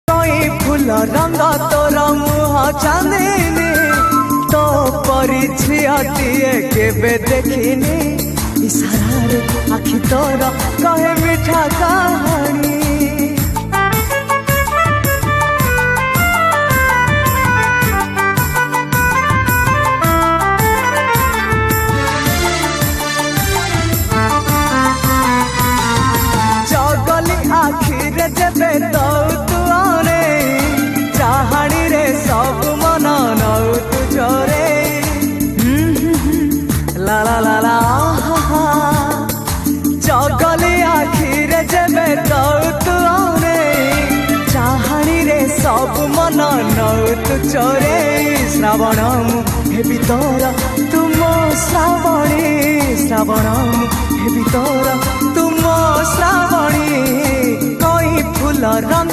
कई फूल रंग तोर मुह चांदनी तो परी झीटे केबे देखिनी इशारा आखि तोर कहे मीठा कहानी आखिरे जेबे दौ तुआरे चाहाणी रे सब मन नौ तु जोरे ला ला ला ला जगली आखिरे जेबे दौ तुआरे चाहाणी रे सब मन नौ तु चोरे श्रावण हेबी तोर तुम श्रावणी श्रावण हेबी तोर तुम श्रावणी फूल रंग